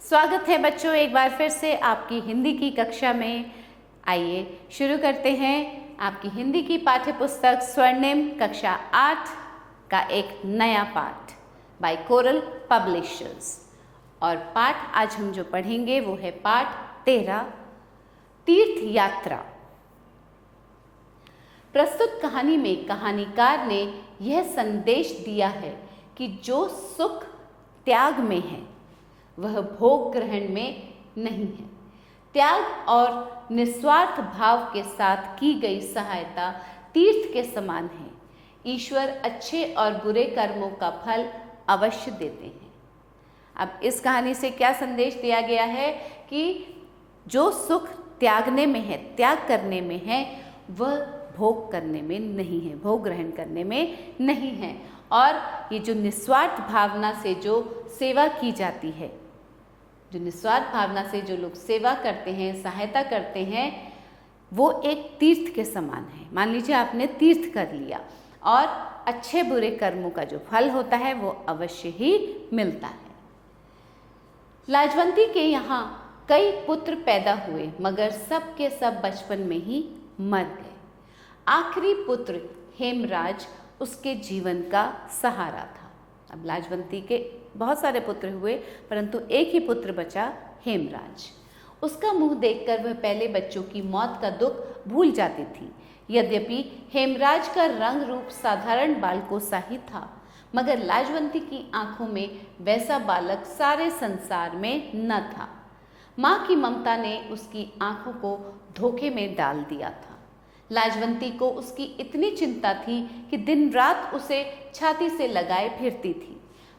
स्वागत है बच्चों एक बार फिर से आपकी हिंदी की कक्षा में। आइए शुरू करते हैं आपकी हिंदी की पाठ्य पुस्तक स्वर्णिम कक्षा 8 का एक नया पाठ बाय कोरल पब्लिशर्स। और पाठ आज हम जो पढ़ेंगे वो है पाठ 13 तीर्थ यात्रा। प्रस्तुत कहानी में कहानीकार ने यह संदेश दिया है कि जो सुख त्याग में है वह भोग ग्रहण में नहीं है। त्याग और निस्वार्थ भाव के साथ की गई सहायता तीर्थ के समान है। ईश्वर अच्छे और बुरे कर्मों का फल अवश्य देते हैं। अब इस कहानी से क्या संदेश दिया गया है कि जो सुख त्यागने में है, त्याग करने में है, वह भोग करने में नहीं है, भोग ग्रहण करने में नहीं है। और ये जो निस्वार्थ भावना से जो सेवा की जाती है, जो निस्वार्थ भावना से जो लोग सेवा करते हैं, सहायता करते हैं, वो एक तीर्थ के समान है। मान लीजिए आपने तीर्थ कर लिया और अच्छे बुरे कर्मों का जो फल होता है वो अवश्य ही मिलता है। लाजवंती के यहाँ कई पुत्र पैदा हुए मगर सब के सब बचपन में ही मर गए। आखिरी पुत्र हेमराज उसके जीवन का सहारा था। अब लाजवंती के बहुत सारे पुत्र हुए परंतु एक ही पुत्र बचा, हेमराज। उसका मुंह देखकर वह पहले बच्चों की मौत का दुख भूल जाती थी। यद्यपि हेमराज का रंग रूप साधारण बालकों सा ही था मगर लाजवंती की आंखों में वैसा बालक सारे संसार में न था। माँ की ममता ने उसकी आंखों को धोखे में डाल दिया था। लाजवंती को उसकी इतनी चिंता थी कि दिन रात उसे छाती से लगाए फिरती थी,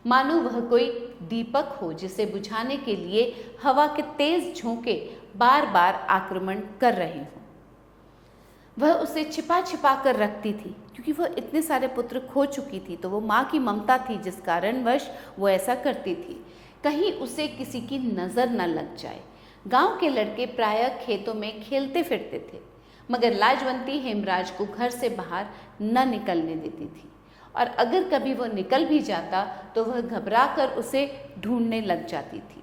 मानो वह कोई दीपक हो जिसे बुझाने के लिए हवा के तेज झोंके बार बार आक्रमण कर रहे हों। वह उसे छिपा छिपा कर रखती थी क्योंकि वह इतने सारे पुत्र खो चुकी थी, तो वो माँ की ममता थी जिस कारणवश वो ऐसा करती थी, कहीं उसे किसी की नज़र न लग जाए। गांव के लड़के प्रायः खेतों में खेलते फिरते थे मगर लाजवंती हेमराज को घर से बाहर न निकलने देती थी और अगर कभी वह निकल भी जाता तो वह घबरा कर उसे ढूंढने लग जाती थी।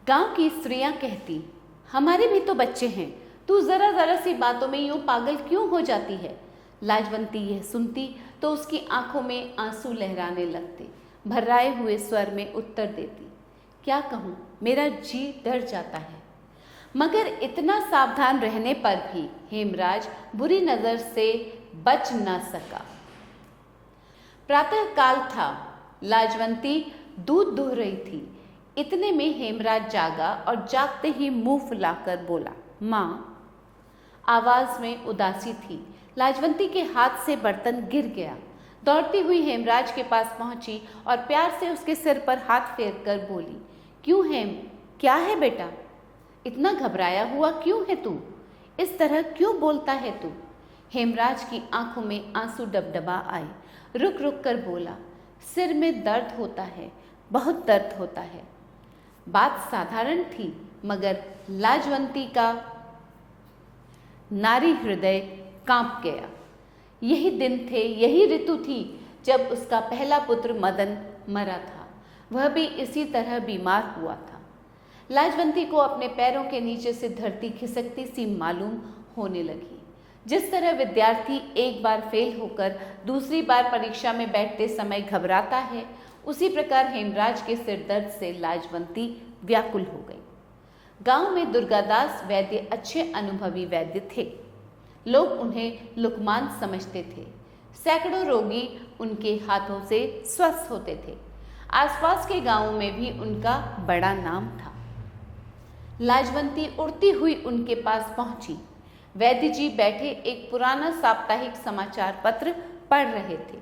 गांव की स्त्रियां कहती, हमारे भी तो बच्चे हैं, तू जरा जरा सी बातों में यूं पागल क्यों हो जाती है। लाजवंती यह सुनती तो उसकी आंखों में आंसू लहराने लगते। भर्राए हुए स्वर में उत्तर देती, क्या कहूँ, मेरा जी डर जाता है। मगर इतना सावधान रहने पर भी हेमराज बुरी नजर से बच न सका। प्रातः काल था, लाजवंती दूध दुह रही थी। इतने में हेमराज जागा और जागते ही मुंह फुलाकर बोला, माँ। आवाज में उदासी थी। लाजवंती के हाथ से बर्तन गिर गया। दौड़ती हुई हेमराज के पास पहुंची और प्यार से उसके सिर पर हाथ फेर कर बोली, क्यों हेम, क्या है बेटा, इतना घबराया हुआ क्यों है तू, इस तरह क्यों बोलता है तू। हेमराज की आंखों में आंसू डबडबा आए। रुक रुक कर बोला, सिर में दर्द होता है, बहुत दर्द होता है। बात साधारण थी मगर लाजवंती का नारी हृदय कांप गया। यही दिन थे, यही ऋतु थी जब उसका पहला पुत्र मदन मरा था। वह भी इसी तरह बीमार हुआ था। लाजवंती को अपने पैरों के नीचे से धरती खिसकती सी मालूम होने लगी। जिस तरह विद्यार्थी एक बार फेल होकर दूसरी बार परीक्षा में बैठते समय घबराता है, उसी प्रकार हेमराज के सिर दर्द से लाजवंती व्याकुल हो गई। गांव में दुर्गादास वैद्य अच्छे अनुभवी वैद्य थे। लोग उन्हें लुकमान समझते थे। सैकड़ों रोगी उनके हाथों से स्वस्थ होते थे। आसपास के गांवों में भी उनका बड़ा नाम था। लाजवंती उड़ती हुई उनके पास पहुंची। वैद्य जी बैठे एक पुराना साप्ताहिक समाचार पत्र पढ़ रहे थे।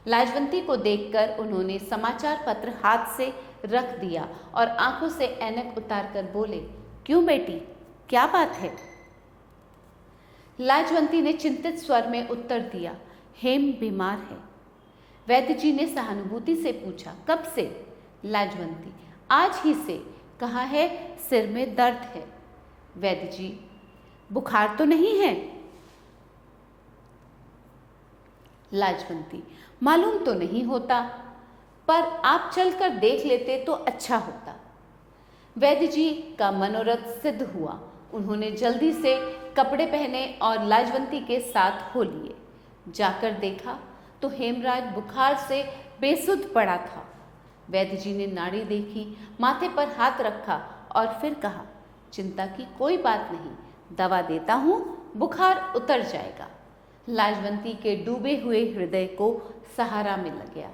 लाजवंती को देखकर उन्होंने समाचार पत्र हाथ से रख दिया और आंखों से ऐनक उतारकर बोले, क्यों बेटी, क्या बात है। लाजवंती ने चिंतित स्वर में उत्तर दिया, हेम बीमार है। वैद्य जी ने सहानुभूति से पूछा, कब से। लाजवंती, आज ही से, कहा है सिर में दर्द है। वैद्य जी, बुखार तो नहीं है। लाजवंती, मालूम तो नहीं होता, पर आप चलकर देख लेते तो अच्छा होता। वैद्य जी का मनोरथ सिद्ध हुआ। उन्होंने जल्दी से कपड़े पहने और लाजवंती के साथ हो लिए। जाकर देखा तो हेमराज बुखार से बेसुध पड़ा था। वैद्य जी ने नाड़ी देखी, माथे पर हाथ रखा और फिर कहा, चिंता की कोई बात नहीं, दवा देता हूँ, बुखार उतर जाएगा। लाजवंती के डूबे हुए हृदय को सहारा मिल गया।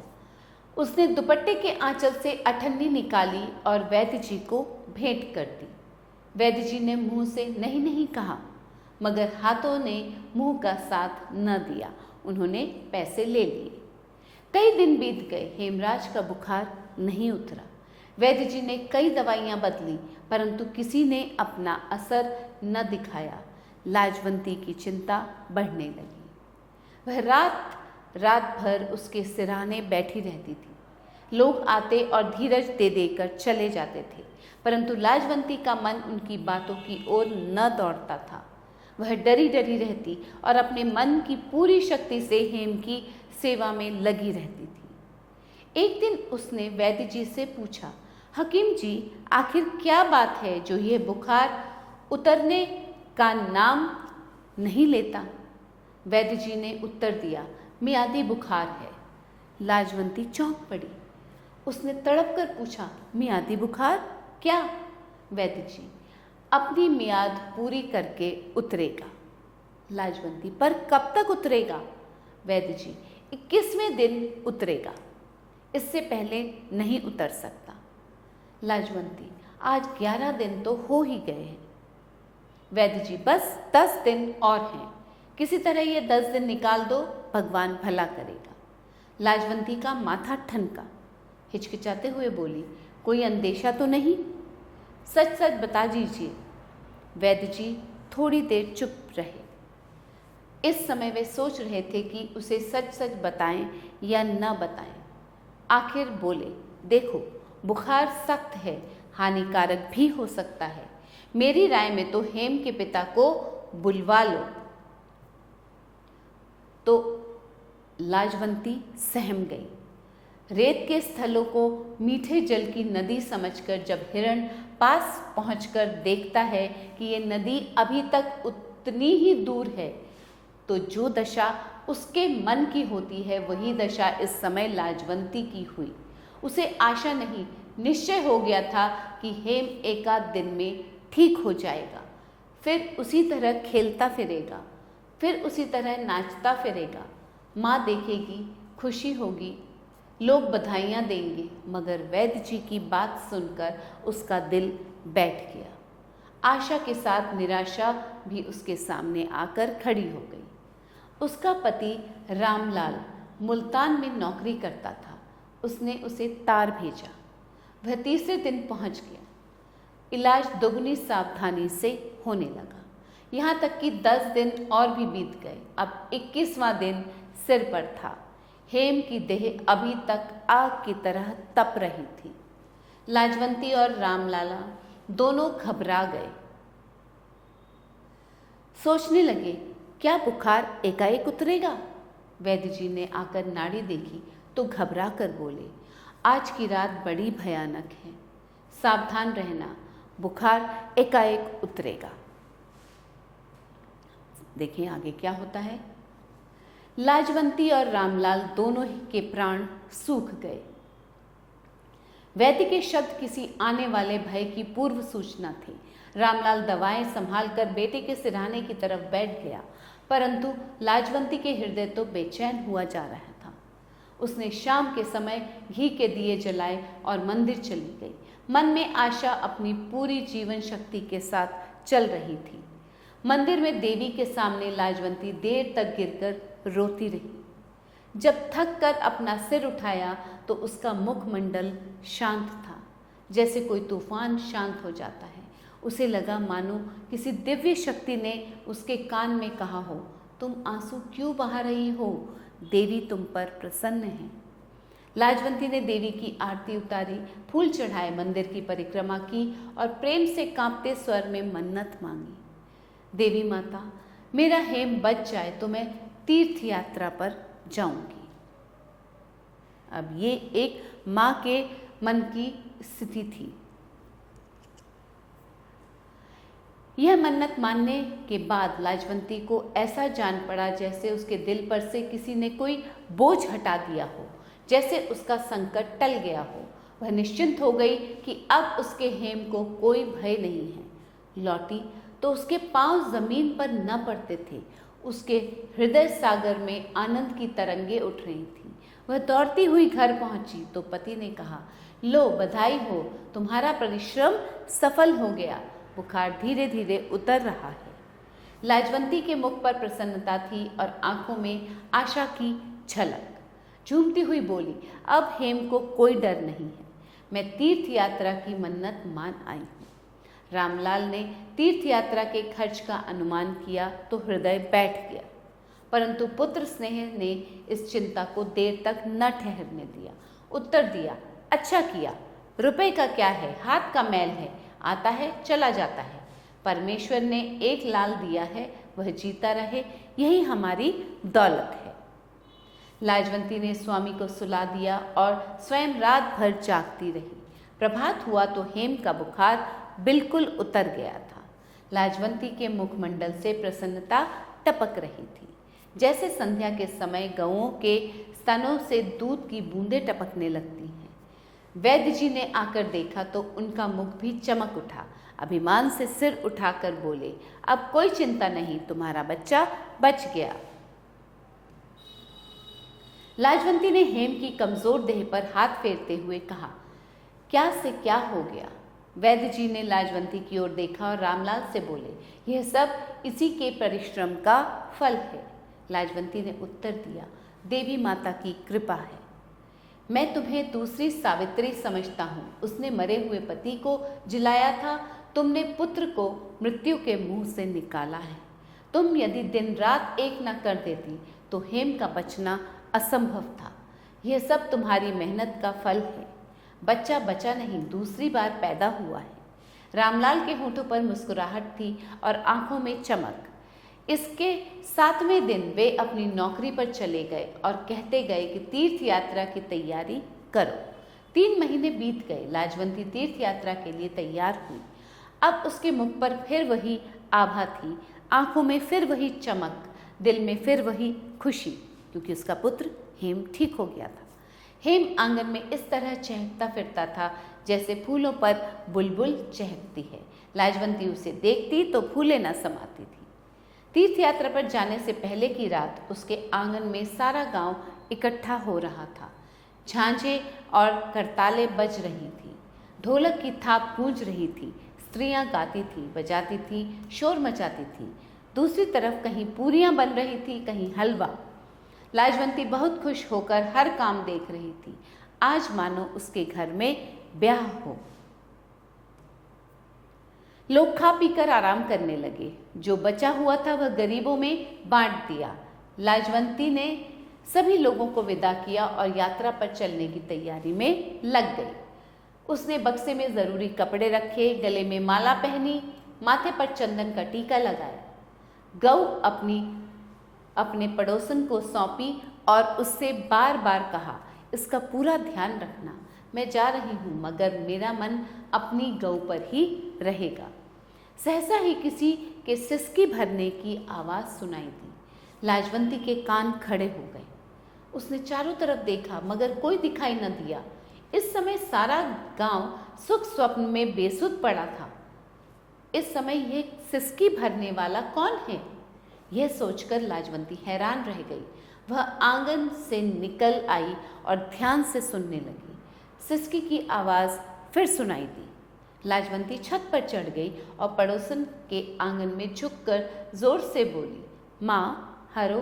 उसने दुपट्टे के आंचल से अठन्नी निकाली और वैद्य जी को भेंट कर दी। वैद्य जी ने मुंह से नहीं नहीं कहा, मगर हाथों ने मुंह का साथ न दिया। उन्होंने पैसे ले लिए। कई दिन बीत गए, हेमराज का बुखार नहीं उतरा। वैद्य जी ने कई दवाइयां बदली, परंतु किसी ने अपना असर न दिखाया। लाजवंती की चिंता बढ़ने लगी। वह रात रात भर उसके सिरहाने बैठी रहती थी। लोग आते और धीरज दे देकर चले जाते थे, परंतु लाजवंती का मन उनकी बातों की ओर न दौड़ता था। वह डरी डरी रहती और अपने मन की पूरी शक्ति से हेम की सेवा में लगी रहती थी। एक दिन उसने वैद्य जी से पूछा, हकीम जी, आखिर क्या बात है जो यह बुखार उतरने का नाम नहीं लेता? वैद्य जी ने उत्तर दिया, मियादी बुखार है। लाजवंती चौंक पड़ी। उसने तड़प कर पूछा, मियादी बुखार क्या? वैद्य जी, अपनी मियाद पूरी करके उतरेगा। लाजवंती, पर कब तक उतरेगा? वैद्य जी, 21वें दिन उतरेगा, इससे पहले नहीं उतर सकता। लाजवंती, आज 11 दिन तो हो ही गए हैं। वैद्य जी, बस 10 दिन और हैं, किसी तरह ये 10 दिन निकाल दो, भगवान भला करेगा। लाजवंती का माथा ठनका। हिचकिचाते हुए बोली, कोई अंदेशा तो नहीं? सच सच बता दीजिए। वैद्य जी थोड़ी देर चुप रहे। इस समय वे सोच रहे थे कि उसे सच सच बताएं या न बताएं। आखिर बोले, देखो, बुखार सख्त है, हानिकारक भी हो सकता है। मेरी राय में तो हेम के पिता को बुलवा लो। तो लाजवंती सहम गई। रेत के स्थलों को मीठे जल की नदी समझकर जब हिरण पास पहुंचकर देखता है कि ये नदी अभी तक उतनी ही दूर है, तो जो दशा उसके मन की होती है वही दशा इस समय लाजवंती की हुई। उसे आशा नहीं, निश्चय हो गया था कि हेम एकाध दिन में ठीक हो जाएगा, फिर उसी तरह खेलता फिरेगा, फिर उसी तरह नाचता फिरेगा। माँ देखेगी, खुशी होगी, लोग बधाइयाँ देंगे। मगर वैद्य जी की बात सुनकर उसका दिल बैठ गया। आशा के साथ निराशा भी उसके सामने आकर खड़ी हो गई। उसका पति रामलाल मुल्तान में नौकरी करता था। उसने उसे तार भेजा। वह 3रे दिन पहुंच गया। इलाज दोगुनी सावधानी से होने लगा, यहाँ तक कि 10 दिन और भी बीत गए। अब 21वां दिन सिर पर था। हेम की देह अभी तक आग की तरह तप रही थी। लाजवंती और रामलाला दोनों घबरा गए। सोचने लगे, क्या बुखार एकाएक उतरेगा? वैद्य जी ने आकर नाड़ी देखी तो घबरा कर बोले, आज की रात बड़ी भयानक है, सावधान रहना, बुखार एकाएक उतरेगा। देखिए आगे क्या होता है। लाजवंती और रामलाल दोनों के प्राण सूख गए। वैद्य के शब्द किसी आने वाले भय की पूर्व सूचना थी। रामलाल दवाएं संभालकर बेटे के सिरहाने की तरफ बैठ गया, परंतु लाजवंती के हृदय तो बेचैन हुआ जा रहा था। उसने शाम के समय घी के दिए जलाए और मंदिर चली गई। मन में आशा अपनी पूरी जीवन शक्ति के साथ चल रही थी। मंदिर में देवी के सामने लाजवंती देर तक गिरकर रोती रही। जब थक कर अपना सिर उठाया तो उसका मुखमंडल शांत था, जैसे कोई तूफान शांत हो जाता है। उसे लगा मानो किसी दिव्य शक्ति ने उसके कान में कहा हो, तुम आंसू क्यों बहा रही हो, देवी तुम पर प्रसन्न है। लाजवंती ने देवी की आरती उतारी, फूल चढ़ाए, मंदिर की परिक्रमा की और प्रेम से कांपते स्वर में मन्नत मांगी। देवी माता, मेरा हेम बच जाए तो मैं तीर्थ यात्रा पर जाऊंगी। अब ये एक माँ के मन की स्थिति थी। यह मन्नत मानने के बाद लाजवंती को ऐसा जान पड़ा जैसे उसके दिल पर से किसी ने कोई बोझ हटा दिया हो, जैसे उसका संकट टल गया हो। वह निश्चिंत हो गई कि अब उसके हेम को कोई भय नहीं है। लौटी तो उसके पांव जमीन पर न पड़ते थे। उसके हृदय सागर में आनंद की तरंगे उठ रही थीं। वह दौड़ती हुई घर पहुंची तो पति ने कहा, लो बधाई हो, तुम्हारा परिश्रम सफल हो गया। बुखार धीरे धीरे उतर रहा है। लाजवंती के मुख पर प्रसन्नता थी और आंखों में आशा की झलक। झूमती हुई बोली, अब हेम को कोई डर नहीं है। मैं तीर्थ यात्रा की मन्नत मान आई हूँ। रामलाल ने तीर्थ यात्रा के खर्च का अनुमान किया तो हृदय बैठ गया, परंतु पुत्र स्नेह ने इस चिंता को देर तक न ठहरने दिया। उत्तर दिया, अच्छा किया, रुपए का क्या है, हाथ का मैल है, आता है चला जाता है। परमेश्वर ने एक लाल दिया है, वह जीता रहे, यही हमारी दौलत है। लाजवंती ने स्वामी को सुला दिया और स्वयं रात भर जागती रही। प्रभात हुआ तो हेम का बुखार बिल्कुल उतर गया था। लाजवंती के मुखमंडल से प्रसन्नता टपक रही थी, जैसे संध्या के समय गौओं के स्तनों से दूध की बूंदें टपकने लगती हैं। वैद्य जी ने आकर देखा तो उनका मुख भी चमक उठा। अभिमान से सिर उठाकर बोले, अब कोई चिंता नहीं, तुम्हारा बच्चा बच गया। लाजवंती ने हेम की कमजोर देह पर हाथ फेरते हुए कहा, क्या से क्या हो गया। वैद्य जी ने लाजवंती की ओर देखा और रामलाल से बोले, यह सब इसी के परिश्रम का फल है। लाजवंती ने उत्तर दिया, देवी माता की कृपा है। मैं तुम्हें दूसरी सावित्री समझता हूँ। उसने मरे हुए पति को जिलाया था, तुमने पुत्र को मृत्यु के मुंह से निकाला है। तुम यदि दिन रात एक न कर देती तो हेम का बचना असंभव था। यह सब तुम्हारी मेहनत का फल है। बच्चा बचा नहीं, दूसरी बार पैदा हुआ है। रामलाल के होठों पर मुस्कुराहट थी और आंखों में चमक। इसके 7वें दिन वे अपनी नौकरी पर चले गए और कहते गए कि तीर्थ यात्रा की तैयारी करो। 3 महीने बीत गए। लाजवंती तीर्थ यात्रा के लिए तैयार हुई। अब उसके मुख पर फिर वही आभा थी, आंखों में फिर वही चमक, दिल में फिर वही खुशी, क्योंकि उसका पुत्र हेम ठीक हो गया था। हेम आंगन में इस तरह चहकता फिरता था जैसे फूलों पर बुलबुल चहकती है। लाजवंती उसे देखती तो फूले न समाती थी। तीर्थ यात्रा पर जाने से पहले की रात उसके आंगन में सारा गांव इकट्ठा हो रहा था। झांझे और करताले बज रही थी, ढोलक की थाप गूंज रही थी, स्त्रियां गाती थी, बजाती थी, शोर मचाती थी। दूसरी तरफ कहीं पूरियां बन रही थी, कहीं हलवा। लाजवंती बहुत खुश होकर हर काम देख रही थी। आज मानो उसके घर में ब्याह हो। लोग खा पीकर आराम करने लगे। जो बचा हुआ था वह गरीबों में बांट दिया। लाजवंती ने सभी लोगों को विदा किया और यात्रा पर चलने की तैयारी में लग गई। उसने बक्से में जरूरी कपड़े रखे, गले में माला पहनी, माथे पर चंदन का टीका लगाया। गऊ अपने पड़ोसन को सौंपी और उससे बार बार कहा, इसका पूरा ध्यान रखना। मैं जा रही हूँ मगर मेरा मन अपनी गऊ पर ही रहेगा। सहसा ही किसी के सिसकी भरने की आवाज़ सुनाई दी। लाजवंती के कान खड़े हो गए। उसने चारों तरफ देखा मगर कोई दिखाई न दिया। इस समय सारा गांव सुख स्वप्न में बेसुध पड़ा था। इस समय यह सिसकी भरने वाला कौन है? यह सोचकर लाजवंती हैरान रह गई। वह आंगन से निकल आई और ध्यान से सुनने लगी। सिसकी की आवाज़ फिर सुनाई दी। लाजवंती छत पर चढ़ गई और पड़ोसन के आंगन में झुककर जोर से बोली, माँ हरो।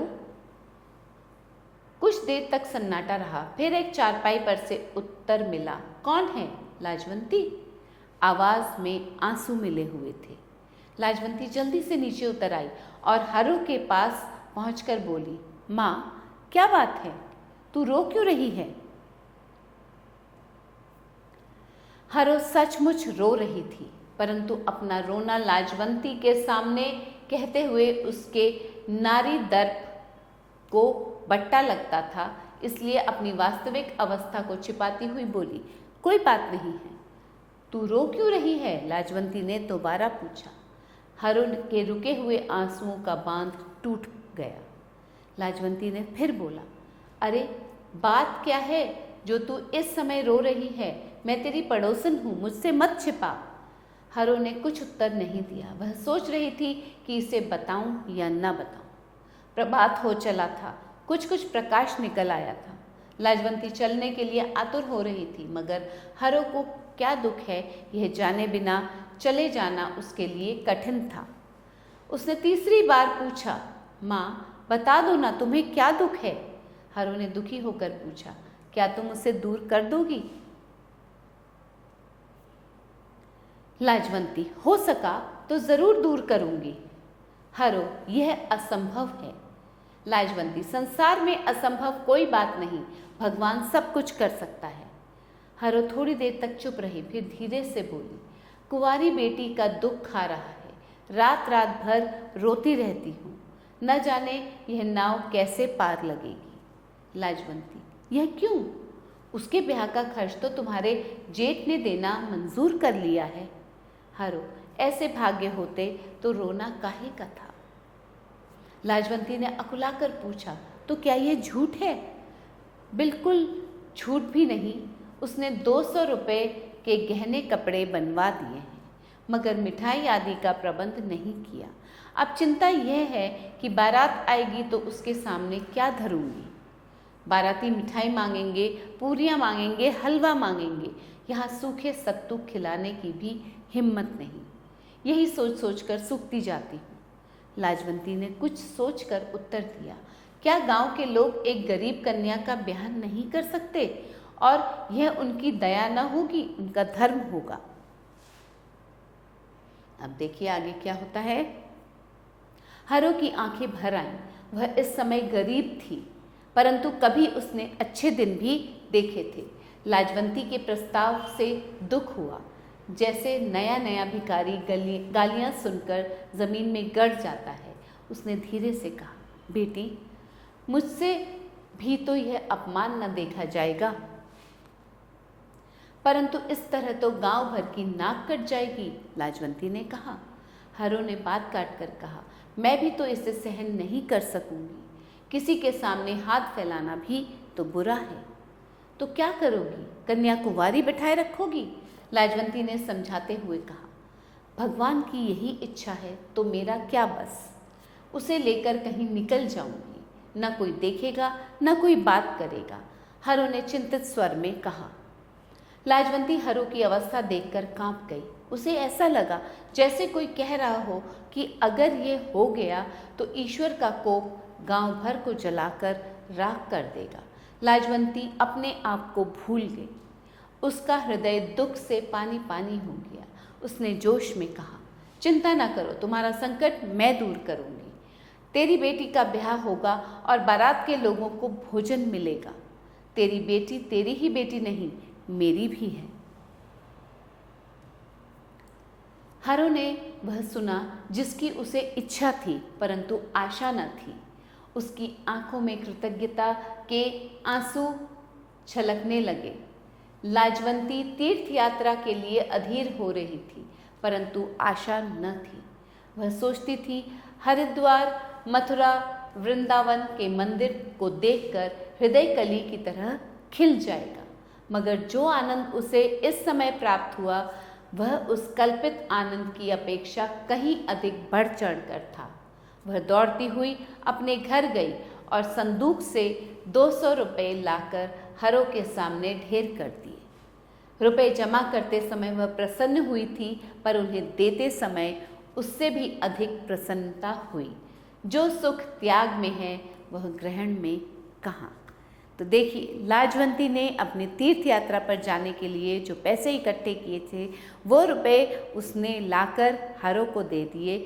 कुछ देर तक सन्नाटा रहा। फिर एक चारपाई पर से उत्तर मिला, कौन है? लाजवंती। आवाज में आंसू मिले हुए थे। लाजवंती जल्दी से नीचे उतर आई और हरो के पास पहुंचकर बोली, माँ क्या बात है, तू रो क्यों रही है? हरो सचमुच रो रही थी, परंतु अपना रोना लाजवंती के सामने कहते हुए उसके नारी दर्प को बट्टा लगता था। इसलिए अपनी वास्तविक अवस्था को छिपाती हुई बोली, कोई बात नहीं है। तू रो क्यों रही है? लाजवंती ने दोबारा पूछा। हरो के रुके हुए आंसुओं का बांध टूट गया। लाजवंती ने फिर बोला, अरे बात क्या है जो तू इस समय रो रही है? मैं तेरी पड़ोसन हूँ, मुझसे मत छिपा। हरो ने कुछ उत्तर नहीं दिया। वह सोच रही थी कि इसे बताऊं या न बताऊं। प्रभात हो चला था, कुछ कुछ प्रकाश निकल आया था। लाजवंती चलने के लिए आतुर हो रही थी, मगर हरो को क्या दुख है यह जाने बिना चले जाना उसके लिए कठिन था। उसने तीसरी बार पूछा, माँ बता दो ना, तुम्हें क्या दुख है? हरो ने दुखी होकर पूछा, क्या तुम उसे दूर कर दोगी? लाजवंती, हो सका तो जरूर दूर करूंगी। हरो, यह असंभव है। लाजवंती, संसार में असंभव कोई बात नहीं, भगवान सब कुछ कर सकता है। हरो थोड़ी देर तक चुप रही, फिर धीरे से बोली, कुंवारी बेटी का दुख खा रहा है, रात रात भर रोती रहती हूँ, न जाने यह नाव कैसे पार लगेगी। लाजवंती, यह क्यों? उसके ब्याह का खर्च तो तुम्हारे जेठ ने देना मंजूर कर लिया है। हरो, ऐसे भाग्य होते तो रोना काहे का था। लाजवंती ने अकुलाकर पूछा, तो क्या यह झूठ है? बिल्कुल झूठ भी नहीं। उसने 200 रुपये के गहने कपड़े बनवा दिए हैं, मगर मिठाई आदि का प्रबंध नहीं किया। अब चिंता यह है कि बारात आएगी तो उसके सामने क्या धरूंगी। बाराती मिठाई मांगेंगे, पूरियां मांगेंगे, हलवा मांगेंगे, यहाँ सूखे सत्तू खिलाने की भी हिम्मत नहीं। यही सोच सोच कर सूखती जाती हूँ। लाजवंती ने कुछ सोचकर उत्तर दिया, क्या गांव के लोग एक गरीब कन्या का ब्याह नहीं कर सकते? और यह उनकी दया न होगी, उनका धर्म होगा। अब देखिए आगे क्या होता है। हरो की आंखें भर आईं। वह इस समय गरीब थी, परंतु कभी उसने अच्छे दिन भी देखे थे। लाजवंती के प्रस्ताव से दुख हुआ। जैसे नया नया भिखारी गालियां सुनकर जमीन में गड़ जाता है। उसने धीरे से कहा, बेटी, मुझसे भी तो यह अपमान न देखा जाएगा, परंतु इस तरह तो गांव भर की नाक कट जाएगी। लाजवंती ने कहा। हरो ने बात काट कर कहा, मैं भी तो इसे सहन नहीं कर सकूंगी। किसी के सामने हाथ फैलाना भी तो बुरा है। तो क्या करोगी? कन्याकुमारी बिठाए रखोगी? लाजवंती ने समझाते हुए कहा, भगवान की यही इच्छा है तो मेरा क्या बस। उसे लेकर कहीं निकल जाऊंगी, न कोई देखेगा न कोई बात करेगा। हरो ने चिंतित स्वर में कहा। लाजवंती हरो की अवस्था देखकर कांप गई। उसे ऐसा लगा जैसे कोई कह रहा हो कि अगर ये हो गया तो ईश्वर का कोप गांव भर को जलाकर राख कर देगा। लाजवंती अपने आप को भूल गई। उसका हृदय दुख से पानी पानी हो गया। उसने जोश में कहा, चिंता न करो, तुम्हारा संकट मैं दूर करूंगी। तेरी बेटी का ब्याह होगा और बारात के लोगों को भोजन मिलेगा। तेरी बेटी तेरी ही बेटी नहीं, मेरी भी है। हरो ने वह सुना जिसकी उसे इच्छा थी परंतु आशा न थी। उसकी आंखों में कृतज्ञता के आंसू छलकने लगे। लाजवंती तीर्थ यात्रा के लिए अधीर हो रही थी, परंतु आशा न थी। वह सोचती थी, हरिद्वार, मथुरा, वृंदावन के मंदिर को देखकर हृदय कली की तरह खिल जाएगा। मगर जो आनंद उसे इस समय प्राप्त हुआ वह उस कल्पित आनंद की अपेक्षा कहीं अधिक बढ़ चढ़कर था। वह दौड़ती हुई अपने घर गई और संदूक से 200 रुपये लाकर हरो के सामने ढेर कर दिए। रुपए जमा करते समय वह प्रसन्न हुई थी, पर उन्हें देते समय उससे भी अधिक प्रसन्नता हुई। जो सुख त्याग में है वह ग्रहण में कहाँ। तो देखिए, लाजवंती ने अपने तीर्थ यात्रा पर जाने के लिए जो पैसे इकट्ठे किए थे वो रुपए उसने लाकर हरो को दे दिए,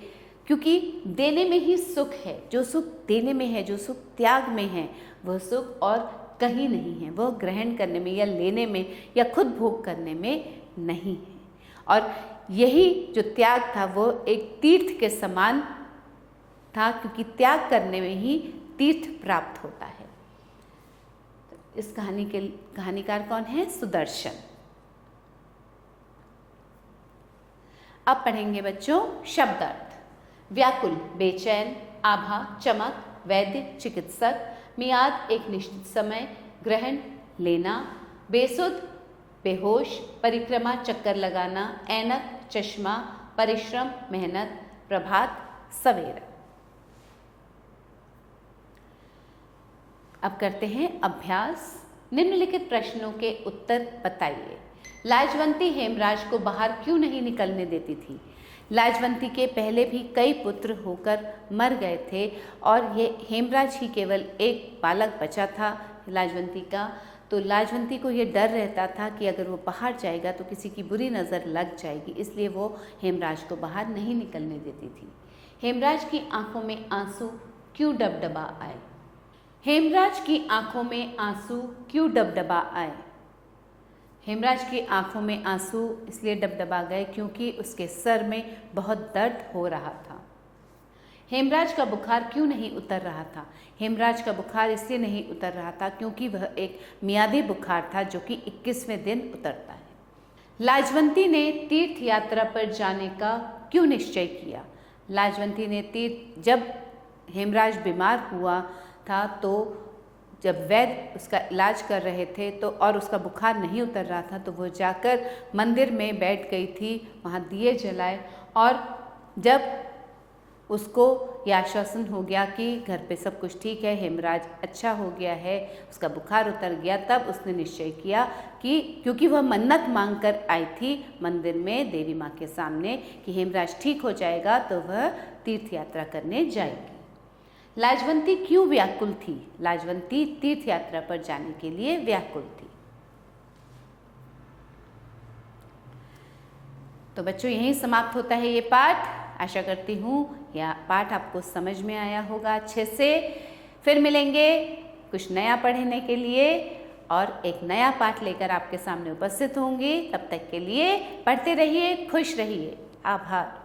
क्योंकि देने में ही सुख है। जो सुख देने में है, जो सुख त्याग में है, वह सुख और कहीं नहीं है। वह ग्रहण करने में या लेने में या खुद भोग करने में नहीं है। और यही जो त्याग था वो एक तीर्थ के समान था, क्योंकि त्याग करने में ही तीर्थ प्राप्त होता है। इस कहानी के कहानीकार कौन है? सुदर्शन। अब पढ़ेंगे बच्चों शब्द अर्थ। व्याकुल बेचैन, आभा चमक, वैद्य चिकित्सक, मियाद एक निश्चित समय, ग्रहण लेना, बेसुध बेहोश, परिक्रमा चक्कर लगाना, ऐनक चश्मा, परिश्रम मेहनत, प्रभात सवेरा। अब करते हैं अभ्यास। निम्नलिखित प्रश्नों के उत्तर बताइए। लाजवंती हेमराज को बाहर क्यों नहीं निकलने देती थी? लाजवंती के पहले भी कई पुत्र होकर मर गए थे और ये हेमराज ही केवल एक बालक बचा था लाजवंती का। तो लाजवंती को ये डर रहता था कि अगर वो बाहर जाएगा तो किसी की बुरी नज़र लग जाएगी, इसलिए वो हेमराज को बाहर नहीं निकलने देती थी। हेमराज की आंखों में आंसू क्यों डबडबा आए? हेमराज की आंखों में आंसू क्यों डबडबा आए? हेमराज की आंखों में आंसू इसलिए डबडबा गए क्योंकि उसके सर में बहुत दर्द हो रहा था। हेमराज का बुखार क्यों नहीं उतर रहा था? हेमराज का बुखार इसलिए नहीं उतर रहा था क्योंकि वह एक मियादी बुखार था जो कि 21वें दिन उतरता है। लाजवंती ने तीर्थ यात्रा पर जाने का क्यों निश्चय किया? लाजवंती ने जब हेमराज बीमार हुआ था तो जब वैद्य उसका इलाज कर रहे थे तो और उसका बुखार नहीं उतर रहा था तो वो जाकर मंदिर में बैठ गई थी, वहाँ दिए जलाए और जब उसको यह आश्वासन हो गया कि घर पे सब कुछ ठीक है, हेमराज अच्छा हो गया है, उसका बुखार उतर गया, तब उसने निश्चय किया कि क्योंकि वह मन्नत मांगकर आई थी मंदिर में देवी माँ के सामने कि हेमराज ठीक हो जाएगा तो वह तीर्थ यात्रा करने जाएगी। लाजवंती क्यों व्याकुल थी? लाजवंती तीर्थ यात्रा पर जाने के लिए व्याकुल थी। तो बच्चों यहीं समाप्त होता है ये पाठ। आशा करती हूँ यह पाठ आपको समझ में आया होगा अच्छे से। फिर मिलेंगे कुछ नया पढ़ने के लिए और एक नया पाठ लेकर आपके सामने उपस्थित होंगी। तब तक के लिए पढ़ते रहिए, खुश रहिए। आभार।